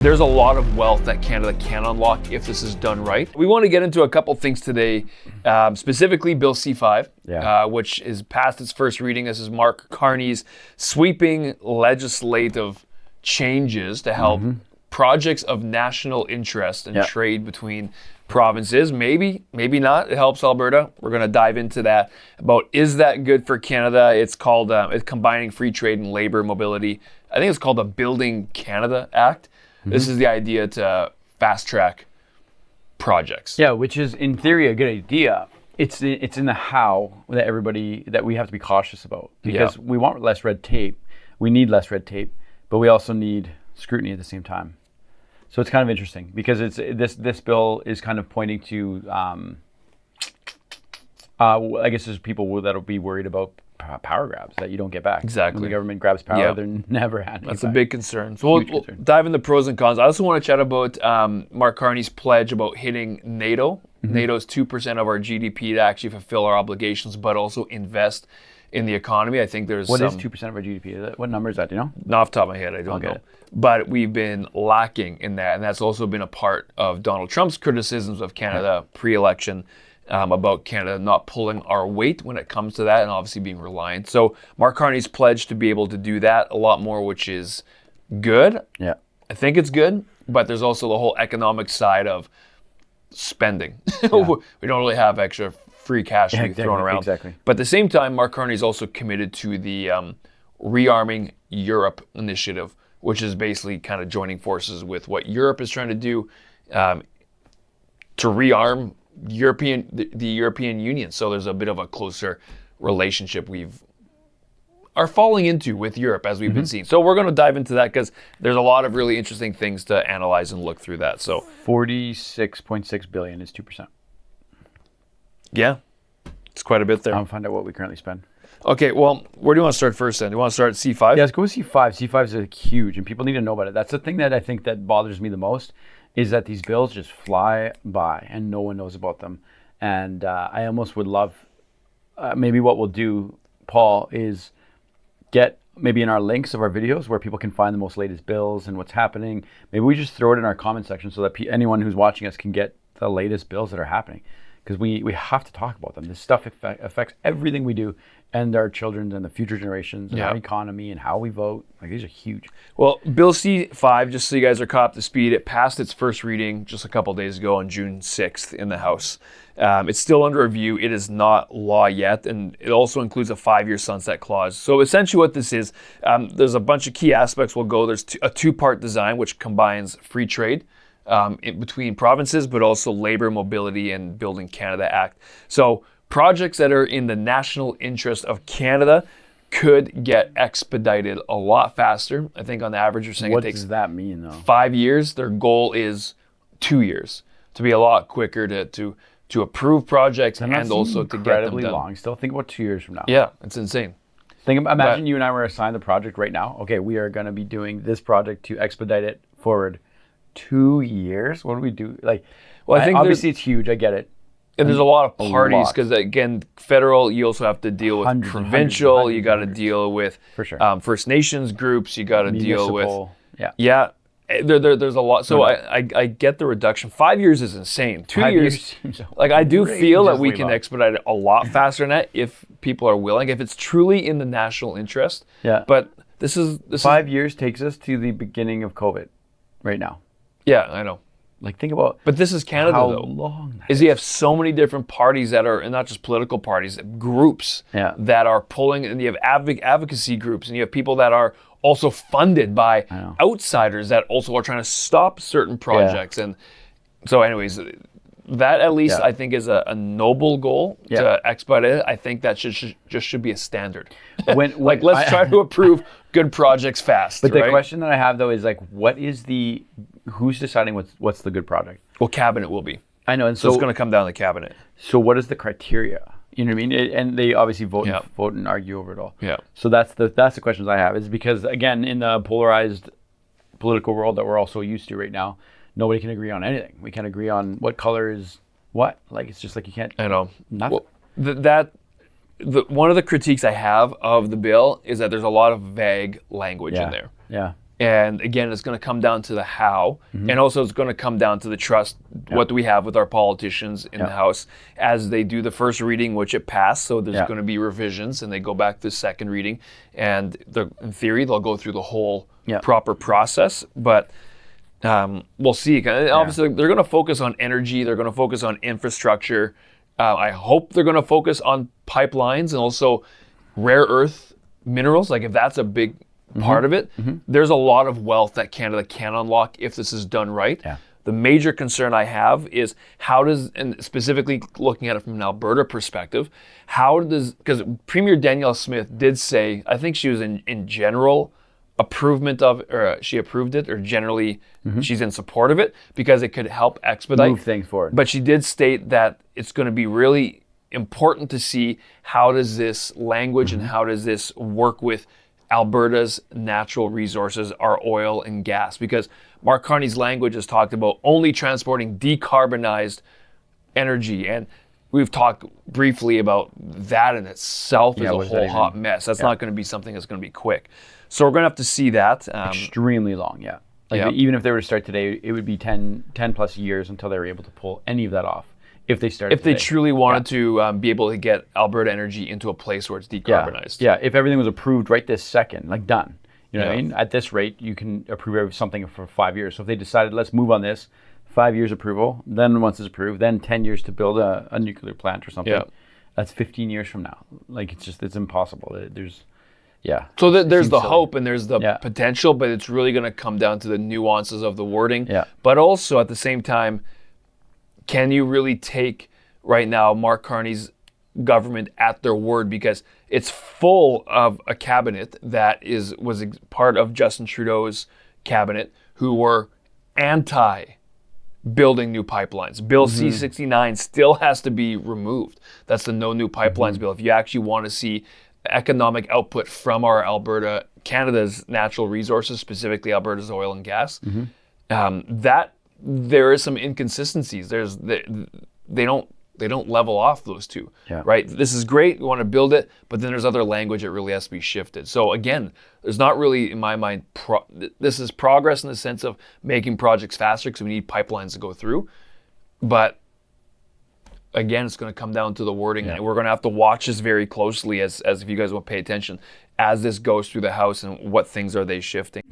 There's a lot of wealth that Canada can unlock if this is done right. We want to get into a couple things today, specifically Bill C-5, which is past its first reading. This is Mark Carney's sweeping legislative changes to help projects of national interest and trade between provinces. Maybe not. It helps Alberta. We're going to dive into that. About is that good for Canada? It's called it's combining free trade and labor mobility. I think it's called the Building Canada Act. This is the idea to fast track projects. Yeah, which is in theory a good idea. It's in the how that we have to be cautious about, because we want less red tape. We need less red tape, but we also need scrutiny at the same time. So it's kind of interesting because this bill is kind of pointing to I guess there's people that'll be worried about power grabs that you don't get back. Exactly. When the government grabs power, they're never handing That's it back. a big concern. So we'll dive into pros and cons. I also want to chat about Mark Carney's pledge about hitting NATO. NATO's 2% of our GDP to actually fulfill our obligations, but also invest in the economy. I think there's What is 2% of our GDP? What number is that? Do you know? Not off the top of my head, I don't know. But we've been lacking in that, and that's also been a part of Donald Trump's criticisms of Canada pre-election. About Canada not pulling our weight when it comes to that and obviously being reliant. So Mark Carney's pledged to be able to do that a lot more, which is good. Yeah. I think it's good, but there's also the whole economic side of spending. We don't really have extra free cash to be thrown around. Exactly. But at the same time, Mark Carney's also committed to the Rearming Europe initiative, which is basically kind of joining forces with what Europe is trying to do to rearm the European Union. So there's a bit of a closer relationship are falling into with Europe as we've been seeing. So we're going to dive into that because there's a lot of really interesting things to analyze and look through that. So 46.6 billion is 2%. Yeah, it's quite a bit there. I'll find out what we currently spend. Okay, well, where do you want to start first then? Do you want to start at C5? Yeah, let's go with C5. C5 is huge, and people need to know about it. That's the thing that I think that bothers me the most, is that these bills just fly by and no one knows about them. And I almost would love, maybe what we'll do, Paul, is get maybe in our links of our videos where people can find the most latest bills and what's happening. Maybe we just throw it in our comment section so that anyone who's watching us can get the latest bills that are happening. Because we have to talk about them. This stuff affects everything we do and our children and the future generations and our economy and how we vote. Like, these are huge. Well, Bill C-5, just so you guys are caught up to speed, it passed its first reading just a couple days ago on June 6th in the House. It's still under review. It is not law yet, and it also includes a 5-year sunset clause. So essentially what this is, there's a bunch of key aspects we'll go. There's a two-part design which combines free trade in between provinces, but also labor mobility and Building Canada Act. So projects that are in the national interest of Canada could get expedited a lot faster. I think on average you're saying What it takes does that mean, though? 5 years. Their goal is 2 years to be a lot quicker to approve projects and also to get them incredibly done. long. Still think about 2 years from now. Yeah, it's insane. Imagine you and I were assigned the project right now. Okay, we are going to be doing this project to expedite it forward 2 years. What do we do? Like, well, I think obviously it's huge. I get it. And there's a lot of parties because, again, federal, you also have to deal with provincial. You got to deal with First Nations groups. You got to deal with there's a lot. So I get the reduction. 5 years is insane. 2 years, like I do feel that we can expedite it a lot faster than that if people are willing. If it's truly in the national interest. Yeah. But this 5 years takes us to the beginning of COVID, right now. Yeah, I know. Like, think about. But this is Canada, how though. Long that is you have so many different parties that are, and not just political parties, groups that are pulling, and you have advocacy groups, and you have people that are also funded by outsiders that also are trying to stop certain projects. And so, anyways, that at least I think is a noble goal to expedite it. I think that should be a standard. Let's try to approve good projects fast. But the question that I have, though, is like, who's deciding what's the good project? Well, cabinet will be. I know, and so it's going to come down to cabinet. So what is the criteria? You know what I mean? And they obviously vote and argue over it all. Yeah. So that's the questions I have. Is because, again, in the polarized political world that we're all so used to right now, nobody can agree on anything. We can't agree on what color is what. Like, it's just like you can't. I know. Nothing. Well, one of the critiques I have of the bill is that there's a lot of vague language in there. Yeah. And again, it's going to come down to the how, and also it's going to come down to the trust. What do we have with our politicians in the House as they do the first reading, which it passed. So there's going to be revisions, and they go back to the second reading, and in theory they'll go through the whole proper process. But we'll see. Obviously, they're going to focus on energy. They're going to focus on infrastructure. I hope they're going to focus on pipelines and also rare earth minerals. Like if that's a big part of it, there's a lot of wealth that Canada can unlock if this is done right. The major concern I have is and specifically looking at it from an Alberta perspective, because Premier Danielle Smith did say, I think she was in general she approved it, or generally she's in support of it because it could help expedite. Move things forward. But she did state that it's going to be really important to see how does this language and how does this work with Alberta's natural resources, our oil and gas, because Mark Carney's language has talked about only transporting decarbonized energy. And we've talked briefly about that in itself is a whole hot mess. That's not going to be something that's going to be quick. So we're going to have to see that. Extremely long, even if they were to start today, it would be 10 plus years until they were able to pull any of that off. If they truly wanted to be able to get Alberta energy into a place where it's decarbonized. If everything was approved right this second, like done. You know what I mean? At this rate, you can approve something for 5 years. So if they decided, let's move on this, 5 years approval, then once it's approved, then 10 years to build a nuclear plant or something. That's 15 years from now. Like it's impossible. So there's the hope and there's the potential, but it's really going to come down to the nuances of the wording. But also at the same time, can you really take right now Mark Carney's government at their word, because it's full of a cabinet that was part of Justin Trudeau's cabinet who were anti building new pipelines. Bill C-69 still has to be removed. That's the no new pipelines bill. If you actually want to see economic output from our Alberta, Canada's natural resources, specifically Alberta's oil and gas, that there is some inconsistencies. They don't level off those two, right? This is great, we want to build it, but then there's other language that really has to be shifted. So again, there's not really, in my mind, this is progress in the sense of making projects faster because we need pipelines to go through. But again, it's going to come down to the wording, and we're going to have to watch this very closely as if you guys will pay attention as this goes through the House and what things are they shifting.